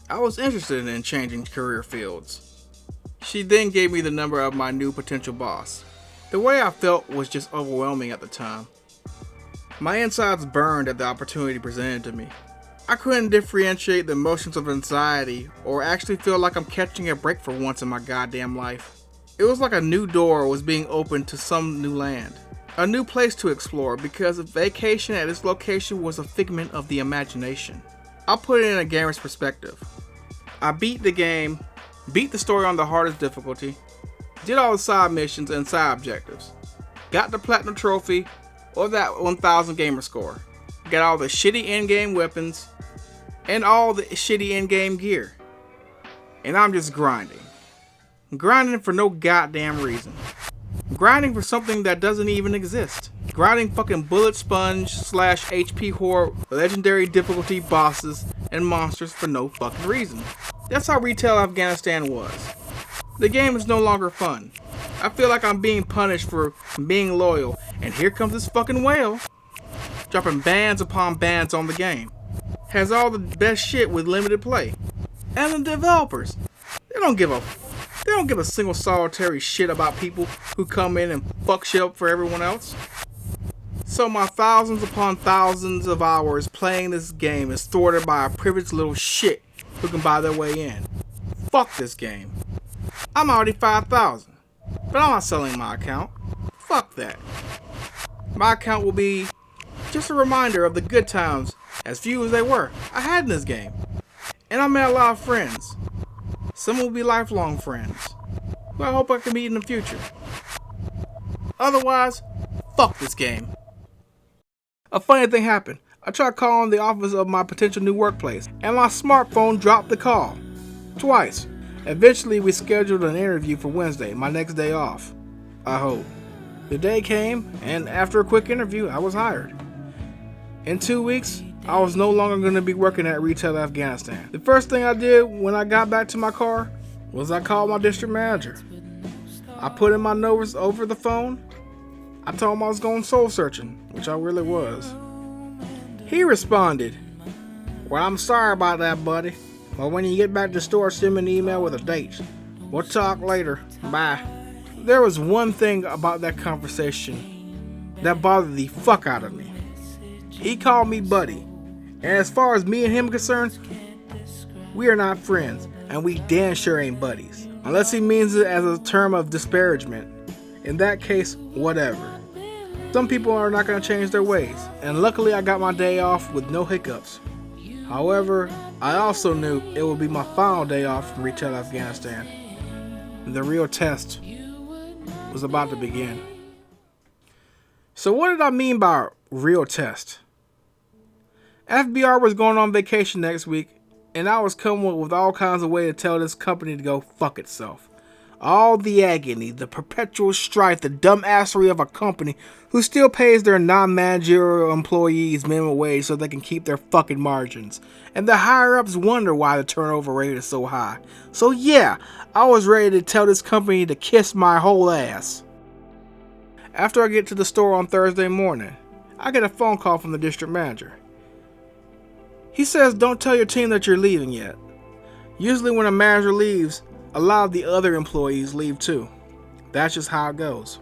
I was interested in changing career fields. She then gave me the number of my new potential boss. The way I felt was just overwhelming at the time. My insides burned at the opportunity presented to me. I couldn't differentiate the emotions of anxiety or actually feel like I'm catching a break for once in my goddamn life. It was like a new door was being opened to some new land. A new place to explore because a vacation at this location was a figment of the imagination. I'll put it in a gamer's perspective. I beat the story on the hardest difficulty, did all the side missions and side objectives, got the platinum trophy or that 1000 gamer score, got all the shitty in-game weapons and all the shitty in-game gear. And I'm just grinding. Grinding for no goddamn reason. Grinding for something that doesn't even exist. Grinding fucking bullet sponge / HP whore legendary difficulty bosses and monsters for no fucking reason. That's how retail Afghanistan was. The game is no longer fun. I feel like I'm being punished for being loyal, and here comes this fucking whale, dropping bans upon bans on the game. Has all the best shit with limited play. And the developers, they don't give a single solitary shit about people who come in and fuck shit up for everyone else. So my thousands upon thousands of hours playing this game is thwarted by a privileged little shit who can buy their way in. Fuck this game. I'm already 5,000, but I'm not selling my account. Fuck that. My account will be just a reminder of the good times, as few as they were, I had in this game. And I met a lot of friends. Some will be lifelong friends, who I hope I can meet in the future. Otherwise, fuck this game. A funny thing happened. I tried calling the office of my potential new workplace, and my smartphone dropped the call. Twice. Eventually, we scheduled an interview for Wednesday, my next day off. I hope. The day came, and after a quick interview, I was hired. In 2 weeks, I was no longer going to be working at Retail Afghanistan. The first thing I did when I got back to my car was I called my district manager. I put in my notice over the phone. I told him I was going soul searching, which I really was. He responded, "Well, I'm sorry about that, buddy. Well, when you get back to the store, send me an email with a date. We'll talk later. Bye." There was one thing about that conversation that bothered the fuck out of me. He called me buddy. And as far as me and him are concerned, we are not friends, and we damn sure ain't buddies. Unless he means it as a term of disparagement. In that case, whatever. Some people are not going to change their ways, and luckily I got my day off with no hiccups. However, I also knew it would be my final day off from Retail Afghanistan. The real test was about to begin. So what did I mean by real test? FBR was going on vacation next week, and I was coming up with all kinds of ways to tell this company to go fuck itself. All the agony, the perpetual strife, the dumbassery of a company who still pays their non-managerial employees minimum wage so they can keep their fucking margins. And the higher-ups wonder why the turnover rate is so high. So yeah, I was ready to tell this company to kiss my whole ass. After I get to the store on Thursday morning, I get a phone call from the district manager. He says, "Don't tell your team that you're leaving yet." Usually when a manager leaves, a lot of the other employees leave too. That's just how it goes.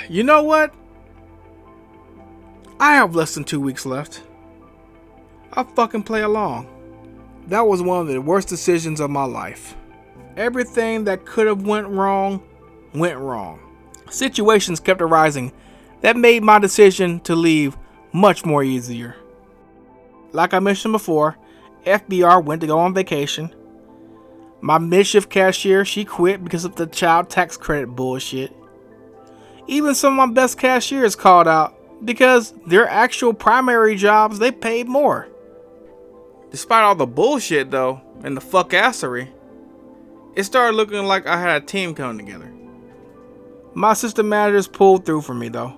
You know what? I have less than 2 weeks left. I'll fucking play along. That was one of the worst decisions of my life. Everything that could have went wrong. Situations kept arising that made my decision to leave much more easier. Like I mentioned before, FBR went to go on vacation. My mid-shift cashier, she quit because of the child tax credit bullshit. Even some of my best cashiers called out because their actual primary jobs, they paid more. Despite all the bullshit though, and the fuckassery, it started looking like I had a team coming together. My assistant managers pulled through for me though.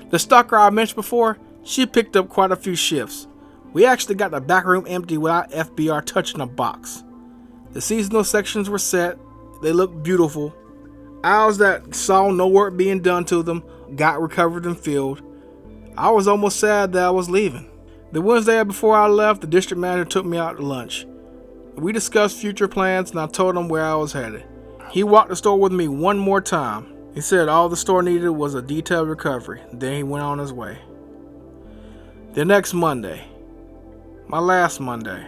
The stalker I mentioned before, she picked up quite a few shifts. We actually got the back room empty without FBR touching a box. The seasonal sections were set. They looked beautiful. Aisles that saw no work being done to them got recovered and filled. I was almost sad that I was leaving. The Wednesday before I left, the district manager took me out to lunch. We discussed future plans and I told him where I was headed. He walked the store with me one more time. He said all the store needed was a detailed recovery. Then he went on his way. The next Monday. My last Monday.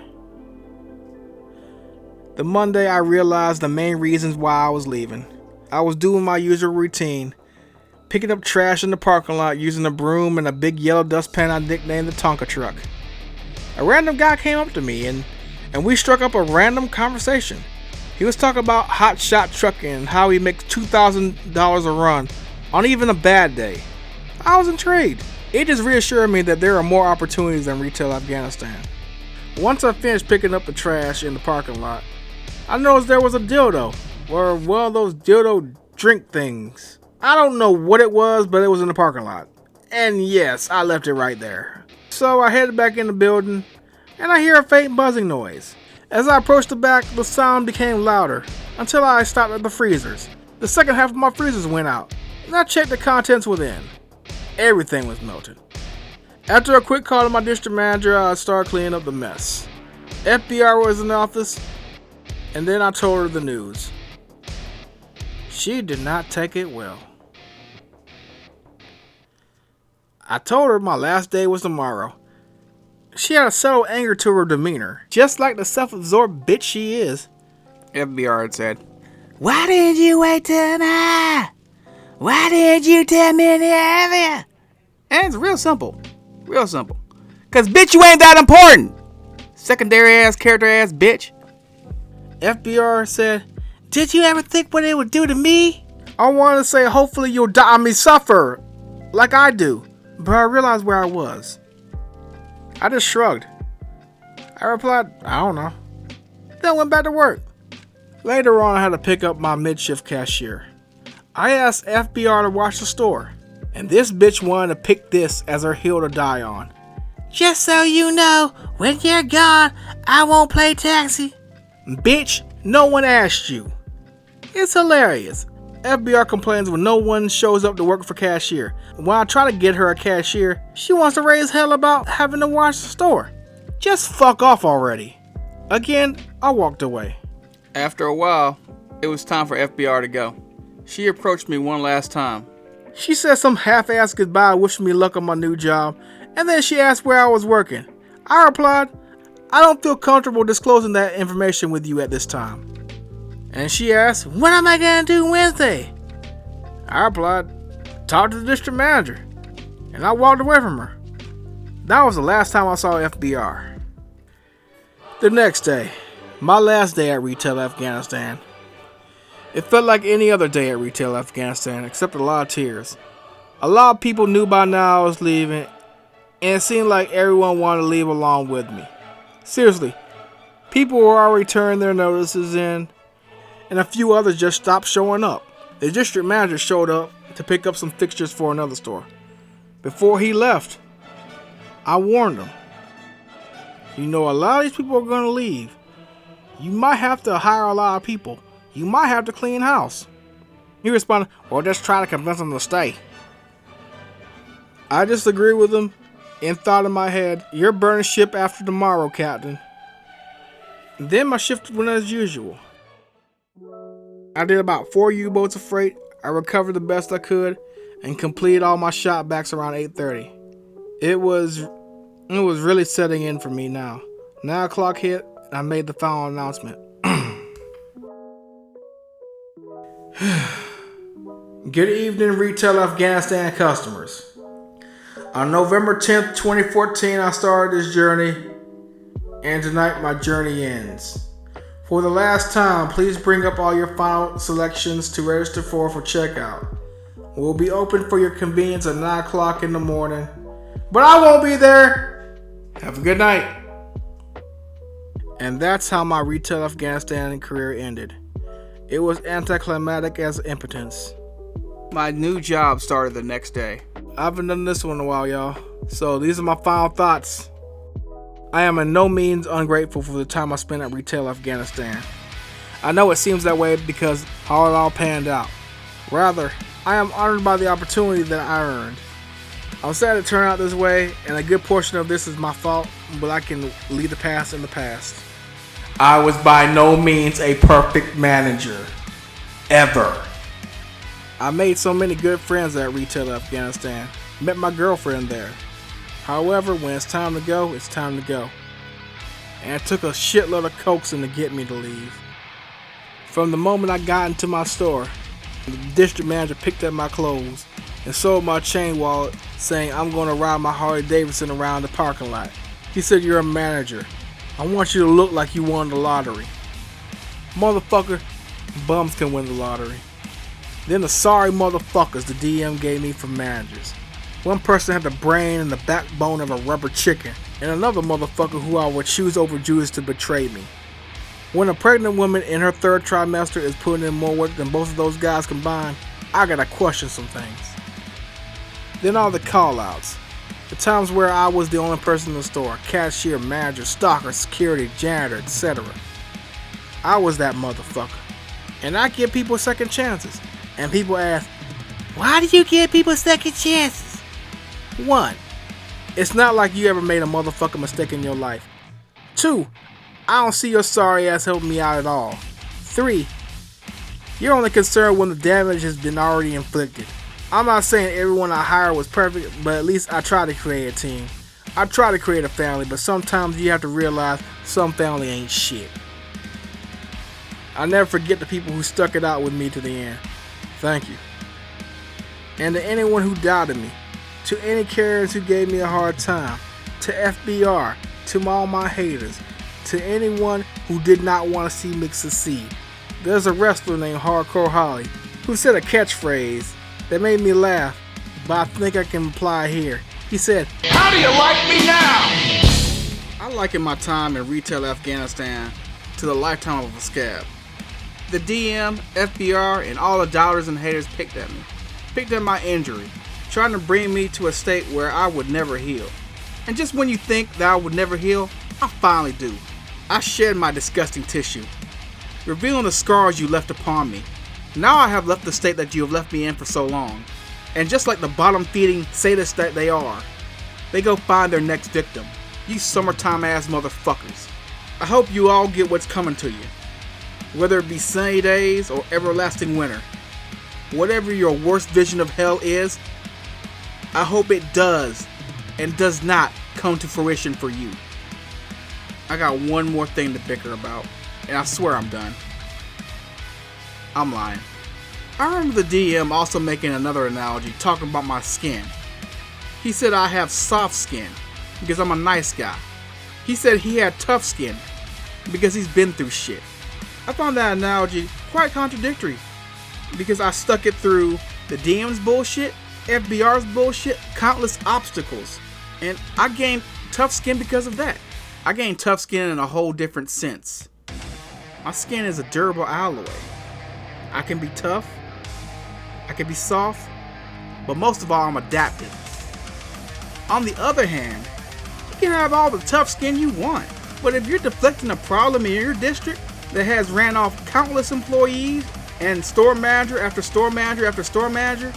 The Monday I realized the main reasons why I was leaving. I was doing my usual routine, picking up trash in the parking lot using a broom and a big yellow dustpan I nicknamed the Tonka truck. A random guy came up to me and we struck up a random conversation. He was talking about hot shot trucking and how he makes $2,000 a run on even a bad day. I was intrigued. It just reassured me that there are more opportunities than Retail Afghanistan. Once I finished picking up the trash in the parking lot, I noticed there was a dildo, or one of those dildo drink things. I don't know what it was, but it was in the parking lot. And yes, I left it right there. So I headed back in the building, and I hear a faint buzzing noise. As I approached the back, the sound became louder, until I stopped at the freezers. The second half of my freezers went out, and I checked the contents within. Everything was melted. After a quick call to my district manager, I started cleaning up the mess. FBR was in the office, and then I told her the news. She did not take it well. I told her my last day was tomorrow. She had a subtle anger to her demeanor, just like the self-absorbed bitch she is. FBR had said, "Why didn't you wait till now? Why didn't you tell me in the area?" And it's real simple. Real simple. Cause bitch, you ain't that important. Secondary ass, character ass bitch. FBR said, "Did you ever think what it would do to me?" I wanted to say, hopefully you'll die on me suffer. Like I do. But I realized where I was. I just shrugged. I replied, I don't know. Then I went back to work. Later on, I had to pick up my mid-shift cashier. I asked FBR to watch the store. And this bitch wanted to pick this as her hill to die on. Just so you know, when you're gone, I won't play taxi. Bitch, no one asked you. It's hilarious. FBR complains when no one shows up to work for cashier. When I try to get her a cashier, she wants to raise hell about having to watch the store. Just fuck off already. Again, I walked away. After a while, it was time for FBR to go. She approached me one last time. She said some half-assed goodbye, wishing me luck on my new job, and then she asked where I was working. I replied, I don't feel comfortable disclosing that information with you at this time. And she asked, what am I gonna do Wednesday? I replied, talk to the district manager. And I walked away from her. That was the last time I saw FBR. The next day, my last day at Retail Afghanistan. It felt like any other day at Retail Afghanistan, except a lot of tears. A lot of people knew by now I was leaving, and it seemed like everyone wanted to leave along with me. Seriously, people were already turning their notices in, and a few others just stopped showing up. The district manager showed up to pick up some fixtures for another store. Before he left, I warned him. You know, a lot of these people are going to leave. You might have to hire a lot of people. You might have to clean house. He responded, well, just try to convince them to stay. I just agreed with him and thought in my head, you're burning ship after tomorrow, Captain. Then my shift went as usual. I did about 4 U-boats of freight. I recovered the best I could and completed all my shot backs around 8:30. It was really setting in for me now. 9 o'clock hit and I made the final announcement. Good evening, Retail Afghanistan customers. On November 10th, 2014, I started this journey, and tonight my journey ends. For the last time, please bring up all your final selections to register for checkout. We'll be open for your convenience at 9 o'clock in the morning, but I won't be there. Have a good night. And that's how my Retail Afghanistan career ended. It was anticlimactic as impotence. My new job started the next day. I haven't done this one in a while, y'all. So these are my final thoughts. I am in no means ungrateful for the time I spent at Retail Afghanistan. I know it seems that way because how it all panned out. Rather, I am honored by the opportunity that I earned. I'm sad it turned out this way, and a good portion of this is my fault, but I can leave the past in the past. I was by no means a perfect manager. Ever. I made so many good friends at Retail Afghanistan. Met my girlfriend there. However, when it's time to go, it's time to go. And it took a shitload of coaxing to get me to leave. From the moment I got into my store, the district manager picked up my clothes and sold my chain wallet, saying I'm going to ride my Harley Davidson around the parking lot. He said, you're a manager. I want you to look like you won the lottery. Motherfucker, bums can win the lottery. Then the sorry motherfuckers the DM gave me for managers. One person had the brain and the backbone of a rubber chicken, and another motherfucker who I would choose over Judas to betray me. When a pregnant woman in her 3rd trimester is putting in more work than both of those guys combined, I gotta question some things. Then all the call-outs. The times where I was the only person in the store, cashier, manager, stocker, security, janitor, etc. I was that motherfucker. And I give people second chances. And people ask, why do you give people second chances? 1. It's not like you ever made a motherfucking mistake in your life. 2. I don't see your sorry ass helping me out at all. 3. You're only concerned when the damage has been already inflicted. I'm not saying everyone I hired was perfect, but at least I try to create a team. I try to create a family, but sometimes you have to realize some family ain't shit. I'll never forget the people who stuck it out with me to the end. Thank you. And to anyone who doubted me, to any carriers who gave me a hard time, to FBR, to all my haters, to anyone who did not want to see me succeed. There's a wrestler named Hardcore Holly who said a catchphrase that made me laugh, but I think I can apply here. He said, how do you like me now? I liken my time in Retail Afghanistan to the lifetime of a scab. The DM, FBR, and all the doubters and haters picked at me. Picked at my injury, trying to bring me to a state where I would never heal. And just when you think that I would never heal, I finally do. I shed my disgusting tissue, revealing the scars you left upon me. Now I have left the state that you have left me in for so long. And just like the bottom-feeding sadists that they are, they go find their next victim. You summertime-ass motherfuckers. I hope you all get what's coming to you. Whether it be sunny days or everlasting winter. Whatever your worst vision of hell is, I hope it does and does not come to fruition for you. I got one more thing to bicker about, and I swear I'm done. I'm lying. I remember the DM also making another analogy talking about my skin. He said I have soft skin because I'm a nice guy. He said he had tough skin because he's been through shit. I found that analogy quite contradictory because I stuck it through the DM's bullshit, FBR's bullshit, countless obstacles, and I gained tough skin because of that. I gained tough skin in a whole different sense. My skin is a durable alloy. I can be tough, I can be soft, but most of all I'm adaptive. On the other hand, you can have all the tough skin you want, but if you're deflecting a problem in your district that has ran off countless employees and store manager after store manager after store manager,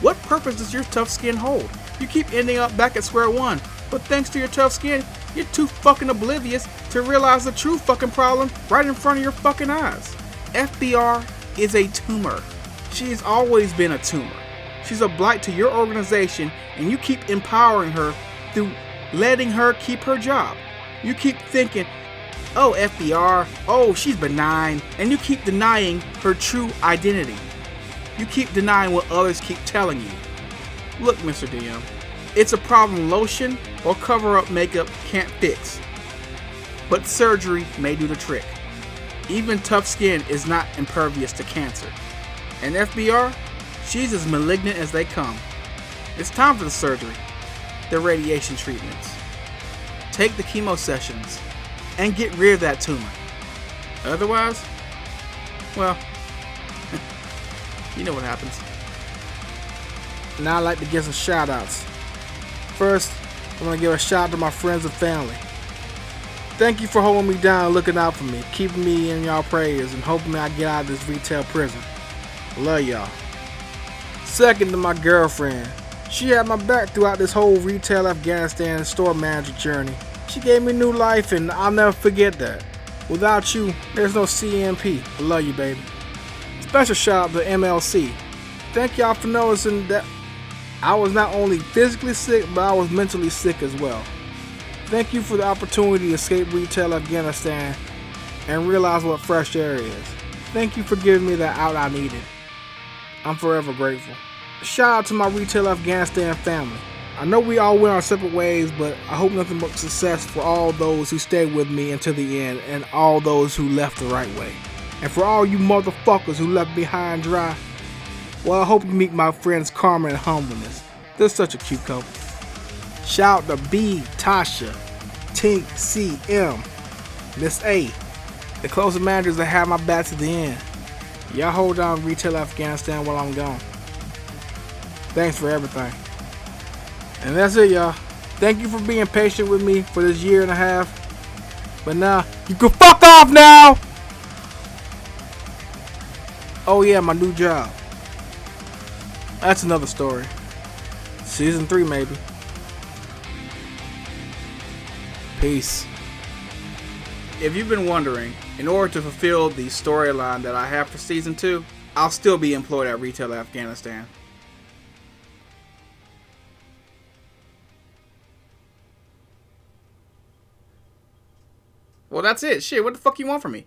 what purpose does your tough skin hold? You keep ending up back at square one, but thanks to your tough skin, you're too fucking oblivious to realize the true fucking problem right in front of your fucking eyes. FBR is a tumor. She's always been a tumor. She's a blight to your organization, and you keep empowering her through letting her keep her job. You keep thinking, oh FBR, oh she's benign, and you keep denying her true identity. You keep denying what others keep telling you. Look, Mr. DM, it's a problem lotion or cover-up makeup can't fix, but surgery may do the trick. Even tough skin is not impervious to cancer. And FBR, she's as malignant as they come. It's time for the surgery, the radiation treatments. Take the chemo sessions and get rid of that tumor. Otherwise, well, you know what happens. Now I'd like to give some shout outs. First, I want to give a shout out to my friends and family. Thank you for holding me down and looking out for me, keeping me in y'all prayers and hoping I get out of this retail prison. Love y'all. Second, to my girlfriend. She had my back throughout this whole retail Afghanistan store manager journey. She gave me new life and I'll never forget that. Without you, there's no CMP. I love you, baby. Special shout out to MLC. Thank y'all for noticing that I was not only physically sick, but I was mentally sick as well. Thank you for the opportunity to escape retail Afghanistan and realize what fresh air is. Thank you for giving me that out I needed. I'm forever grateful. Shout out to my retail Afghanistan family. I know we all went our separate ways, but I hope nothing but success for all those who stayed with me until the end and all those who left the right way. And for all you motherfuckers who left behind dry, well, I hope you meet my friends Karma and Humbleness. They're such a cute couple. Shout out to B, Tasha, Tink, C, M, Miss A, the closing managers that have my back to the end. Y'all hold down retail Afghanistan while I'm gone. Thanks for everything. And that's it, y'all. Thank you for being patient with me for this year and a half. But now, you can fuck off now! Oh yeah, my new job. That's another story. Season 3 maybe. Peace. If you've been wondering, in order to fulfill the storyline that I have for Season 2, I'll still be employed at Retail Afghanistan. Well, that's it. Shit, what the fuck you want from me?